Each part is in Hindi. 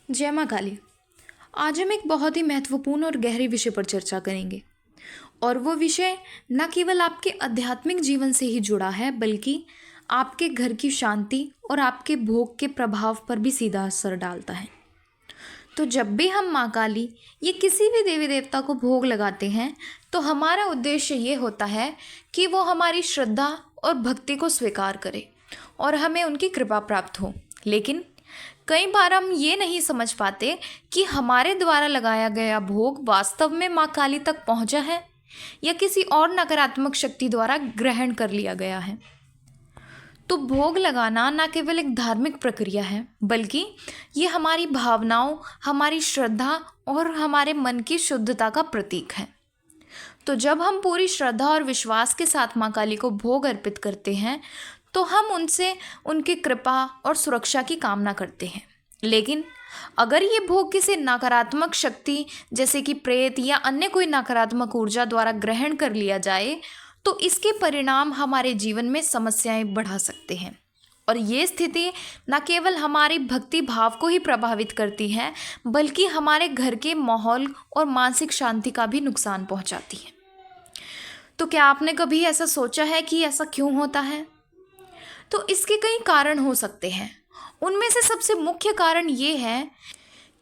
जय माँ काली। आज हम एक बहुत ही महत्वपूर्ण और गहरे विषय पर चर्चा करेंगे और वो विषय न केवल आपके आध्यात्मिक जीवन से ही जुड़ा है बल्कि आपके घर की शांति और आपके भोग के प्रभाव पर भी सीधा असर डालता है। तो जब भी हम माँ काली ये किसी भी देवी देवता को भोग लगाते हैं तो हमारा उद्देश्य ये होता है कि वो हमारी श्रद्धा और भक्ति को स्वीकार करे और हमें उनकी कृपा प्राप्त हो। लेकिन कई बार हम ये नहीं समझ पाते कि हमारे द्वारा लगाया गया भोग वास्तव में माँ काली तक पहुँचा है या किसी और नकारात्मक शक्ति द्वारा ग्रहण कर लिया गया है। तो भोग लगाना न केवल एक धार्मिक प्रक्रिया है बल्कि ये हमारी भावनाओं, हमारी श्रद्धा और हमारे मन की शुद्धता का प्रतीक है। तो जब हम पूरी श्रद्धा और विश्वास के साथ माँ काली को भोग अर्पित करते हैं तो हम उनसे उनकी कृपा और सुरक्षा की कामना करते हैं। लेकिन अगर ये भोग किसी नकारात्मक शक्ति जैसे कि प्रेत या अन्य कोई नकारात्मक ऊर्जा द्वारा ग्रहण कर लिया जाए तो इसके परिणाम हमारे जीवन में समस्याएं बढ़ा सकते हैं। और ये स्थिति न केवल हमारी भक्ति भाव को ही प्रभावित करती है बल्कि हमारे घर के माहौल और मानसिक शांति का भी नुकसान पहुंचाती है। तो क्या आपने कभी ऐसा सोचा है कि ऐसा क्यों होता है? तो इसके कई कारण हो सकते हैं। उनमें से सबसे मुख्य कारण ये है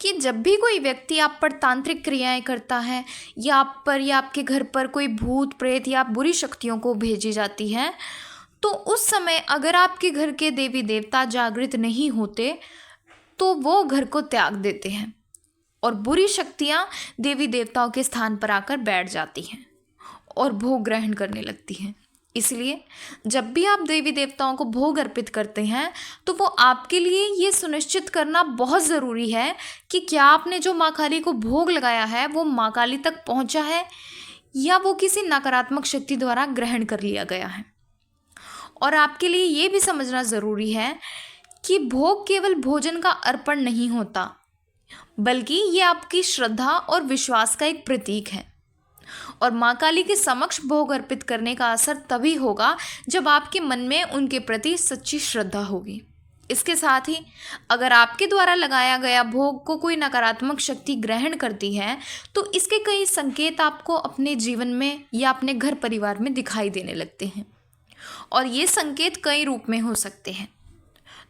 कि जब भी कोई व्यक्ति आप पर तांत्रिक क्रियाएं करता है या आप पर या आपके घर पर कोई भूत प्रेत या बुरी शक्तियों को भेजी जाती है तो उस समय अगर आपके घर के देवी देवता जागृत नहीं होते तो वो घर को त्याग देते हैं और बुरी शक्तियां देवी देवताओं के स्थान पर आकर बैठ जाती हैं और भोग ग्रहण करने लगती हैं। इसलिए जब भी आप देवी देवताओं को भोग अर्पित करते हैं तो वो आपके लिए ये सुनिश्चित करना बहुत ज़रूरी है कि क्या आपने जो माँ काली को भोग लगाया है वो माँ काली तक पहुँचा है या वो किसी नकारात्मक शक्ति द्वारा ग्रहण कर लिया गया है। और आपके लिए ये भी समझना ज़रूरी है कि भोग केवल भोजन का अर्पण नहीं होता बल्कि ये आपकी श्रद्धा और विश्वास का एक प्रतीक है। और माँ काली के समक्ष भोग अर्पित करने का असर तभी होगा जब आपके मन में उनके प्रति सच्ची श्रद्धा होगी। इसके साथ ही अगर आपके द्वारा लगाया गया भोग को कोई नकारात्मक शक्ति ग्रहण करती है तो इसके कई संकेत आपको अपने जीवन में या अपने घर परिवार में दिखाई देने लगते हैं और ये संकेत कई रूप में हो सकते हैं।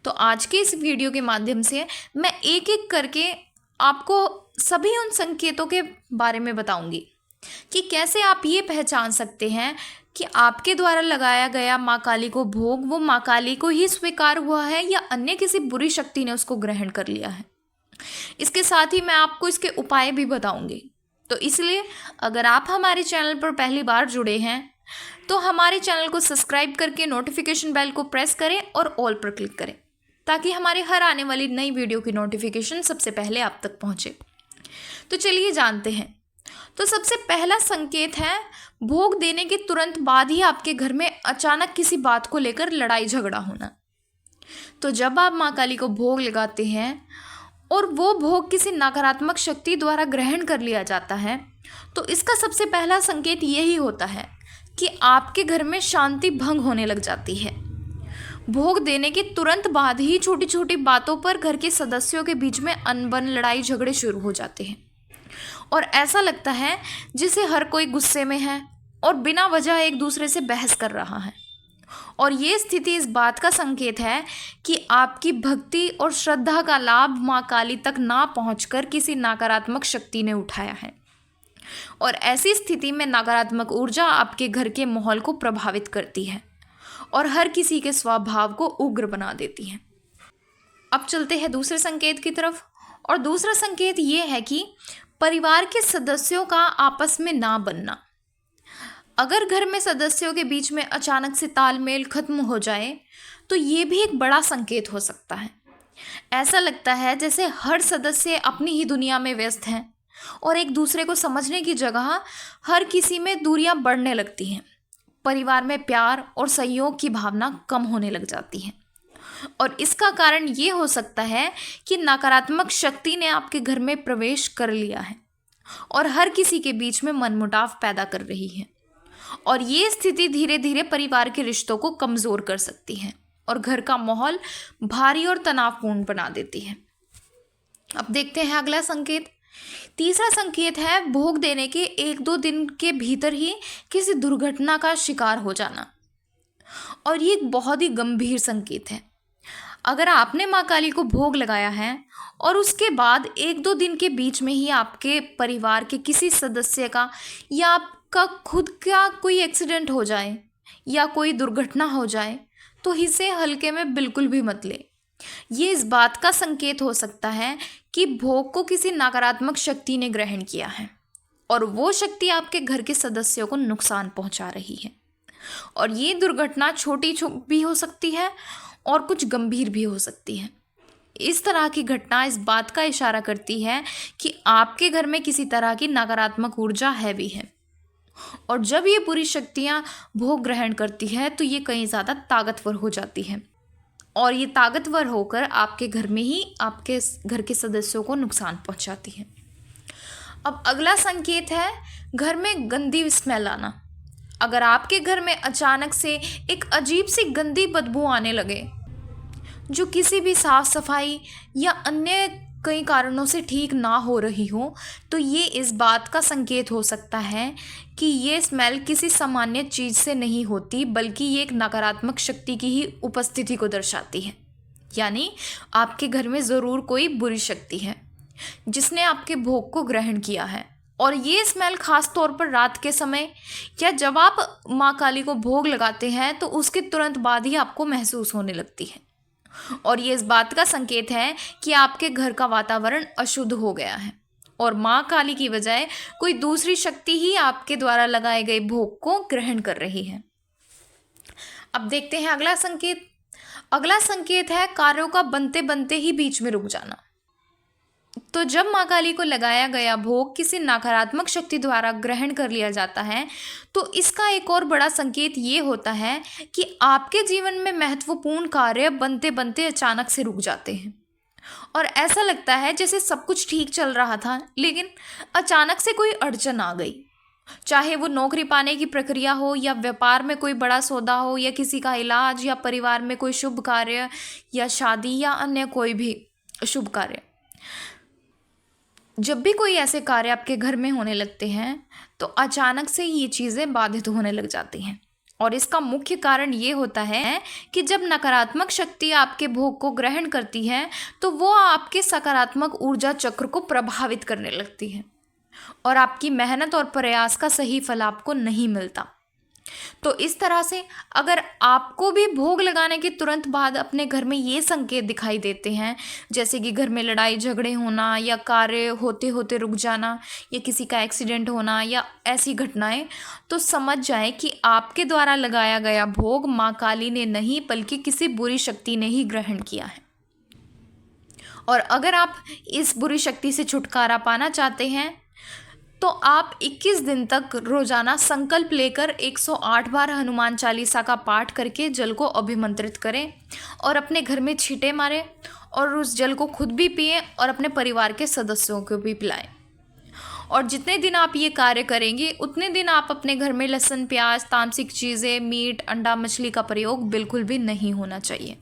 तो आज के इस वीडियो के माध्यम से मैं एक एक करके आपको सभी उन संकेतों के बारे में बताऊंगी कि कैसे आप ये पहचान सकते हैं कि आपके द्वारा लगाया गया माँ काली को भोग वो माँ काली को ही स्वीकार हुआ है या अन्य किसी बुरी शक्ति ने उसको ग्रहण कर लिया है। इसके साथ ही मैं आपको इसके उपाय भी बताऊंगी। तो इसलिए अगर आप हमारे चैनल पर पहली बार जुड़े हैं तो हमारे चैनल को सब्सक्राइब करके नोटिफिकेशन बेल को प्रेस करें और ऑल पर क्लिक करें ताकि हमारे हर आने वाली नई वीडियो की नोटिफिकेशन सबसे पहले आप तक पहुँचे। तो चलिए जानते हैं। तो सबसे पहला संकेत है भोग देने के तुरंत बाद ही आपके घर में अचानक किसी बात को लेकर लड़ाई झगड़ा होना। तो जब आप माँ काली को भोग लगाते हैं और वो भोग किसी नकारात्मक शक्ति द्वारा ग्रहण कर लिया जाता है तो इसका सबसे पहला संकेत यही होता है कि आपके घर में शांति भंग होने लग जाती है। भोग देने के तुरंत बाद ही छोटी छोटी बातों पर घर के सदस्यों के बीच में अनबन लड़ाई झगड़े शुरू हो जाते हैं और ऐसा लगता है जिसे हर कोई गुस्से में है और बिना वजह एक दूसरे से बहस कर रहा है। और ये स्थिति इस बात का संकेत है कि आपकी भक्ति और श्रद्धा का लाभ माँ काली तक ना पहुंचकर किसी नकारात्मक शक्ति ने उठाया है और ऐसी स्थिति में नकारात्मक ऊर्जा आपके घर के माहौल को प्रभावित करती है और हर किसी के स्वभाव को उग्र बना देती है। अब चलते हैं दूसरे संकेत की तरफ। और दूसरा संकेत ये है कि परिवार के सदस्यों का आपस में ना बनना। अगर घर में सदस्यों के बीच में अचानक से तालमेल खत्म हो जाए तो ये भी एक बड़ा संकेत हो सकता है। ऐसा लगता है जैसे हर सदस्य अपनी ही दुनिया में व्यस्त हैं और एक दूसरे को समझने की जगह हर किसी में दूरियां बढ़ने लगती हैं। परिवार में प्यार और सहयोग की भावना कम होने लग जाती है और इसका कारण ये हो सकता है कि नकारात्मक शक्ति ने आपके घर में प्रवेश कर लिया है और हर किसी के बीच में मनमुटाव पैदा कर रही है और ये स्थिति धीरे धीरे परिवार के रिश्तों को कमज़ोर कर सकती है और घर का माहौल भारी और तनावपूर्ण बना देती है। अब देखते हैं अगला संकेत। तीसरा संकेत है भोग देने के 1-2 दिन के भीतर ही किसी दुर्घटना का शिकार हो जाना। और ये एक बहुत ही गंभीर संकेत है। अगर आपने माँ काली को भोग लगाया है और उसके बाद 1-2 दिन के बीच में ही आपके परिवार के किसी सदस्य का या आपका खुद का कोई एक्सीडेंट हो जाए या कोई दुर्घटना हो जाए, तो इसे हल्के में बिल्कुल भी मत ले। ये इस बात का संकेत हो सकता है कि भोग को किसी नकारात्मक शक्ति ने ग्रहण किया है और वो शक्ति आपके घर के सदस्यों को नुकसान पहुंचा रही है। और ये दुर्घटना छोटी भी हो सकती है और कुछ गंभीर भी हो सकती है। इस तरह की घटना इस बात का इशारा करती है कि आपके घर में किसी तरह की नकारात्मक ऊर्जा है भी है। और जब ये पूरी शक्तियाँ भोग ग्रहण करती है तो ये कहीं ज़्यादा ताकतवर हो जाती है और ये ताकतवर होकर आपके घर में ही आपके घर के सदस्यों को नुकसान पहुंचाती है। अब अगला संकेत है घर में गंदी स्मेल आना। अगर आपके घर में अचानक से एक अजीब सी गंदी बदबू आने लगे जो किसी भी साफ सफाई या अन्य कई कारणों से ठीक ना हो रही हो, तो ये इस बात का संकेत हो सकता है कि ये स्मेल किसी सामान्य चीज़ से नहीं होती, बल्कि ये एक नकारात्मक शक्ति की ही उपस्थिति को दर्शाती है। यानी आपके घर में ज़रूर कोई बुरी शक्ति है जिसने आपके भोग को ग्रहण किया है। और ये स्मेल खास तौर पर रात के समय या जब आप माँ काली को भोग लगाते हैं तो उसके तुरंत बाद ही आपको महसूस होने लगती है। और ये इस बात का संकेत है कि आपके घर का वातावरण अशुद्ध हो गया है और माँ काली की बजाय कोई दूसरी शक्ति ही आपके द्वारा लगाए गए भोग को ग्रहण कर रही है। अब देखते हैं अगला संकेत। अगला संकेत है कार्यों का बनते बनते ही बीच में रुक जाना। तो जब माँ काली को लगाया गया भोग किसी नकारात्मक शक्ति द्वारा ग्रहण कर लिया जाता है तो इसका एक और बड़ा संकेत ये होता है कि आपके जीवन में महत्वपूर्ण कार्य बनते बनते अचानक से रुक जाते हैं और ऐसा लगता है जैसे सब कुछ ठीक चल रहा था, लेकिन अचानक से कोई अड़चन आ गई। चाहे वो नौकरी पाने की प्रक्रिया हो या व्यापार में कोई बड़ा सौदा हो या किसी का इलाज या परिवार में कोई शुभ कार्य या शादी या अन्य कोई भी शुभ कार्य। जब भी कोई ऐसे कार्य आपके घर में होने लगते हैं तो अचानक से ये चीज़ें बाधित होने लग जाती हैं। और इसका मुख्य कारण ये होता है कि जब नकारात्मक शक्ति आपके भोग को ग्रहण करती है तो वो आपके सकारात्मक ऊर्जा चक्र को प्रभावित करने लगती है और आपकी मेहनत और प्रयास का सही फल आपको नहीं मिलता। तो इस तरह से अगर आपको भी भोग लगाने के तुरंत बाद अपने घर में ये संकेत दिखाई देते हैं, जैसे कि घर में लड़ाई झगड़े होना या कार्य होते होते रुक जाना या किसी का एक्सीडेंट होना या ऐसी घटनाएं, तो समझ जाए कि आपके द्वारा लगाया गया भोग माँ काली ने नहीं बल्कि किसी बुरी शक्ति ने ही ग्रहण किया है। और अगर आप इस बुरी शक्ति से छुटकारा पाना चाहते हैं तो आप 21 दिन तक रोजाना संकल्प लेकर 108 बार हनुमान चालीसा का पाठ करके जल को अभिमंत्रित करें और अपने घर में छींटे मारें और उस जल को खुद भी पिएं और अपने परिवार के सदस्यों को भी पिलाएं। और जितने दिन आप ये कार्य करेंगे उतने दिन आप अपने घर में लहसुन, प्याज, तामसिक चीज़ें, मीट, अंडा, मछली का प्रयोग बिल्कुल भी नहीं होना चाहिए।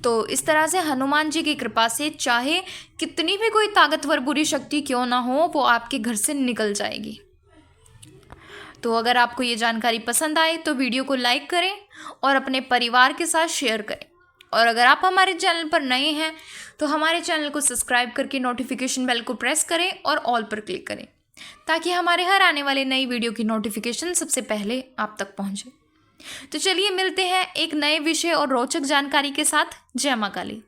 तो इस तरह से हनुमान जी की कृपा से चाहे कितनी भी कोई ताकतवर बुरी शक्ति क्यों ना हो, वो आपके घर से निकल जाएगी। तो अगर आपको ये जानकारी पसंद आए तो वीडियो को लाइक करें और अपने परिवार के साथ शेयर करें। और अगर आप हमारे चैनल पर नए हैं तो हमारे चैनल को सब्सक्राइब करके नोटिफिकेशन बेल को प्रेस करें और ऑल पर क्लिक करें ताकि हमारे हर आने वाले नई वीडियो की नोटिफिकेशन सबसे पहले आप तक पहुंचे। तो चलिए मिलते हैं एक नए विषय और रोचक जानकारी के साथ। जय मां काली।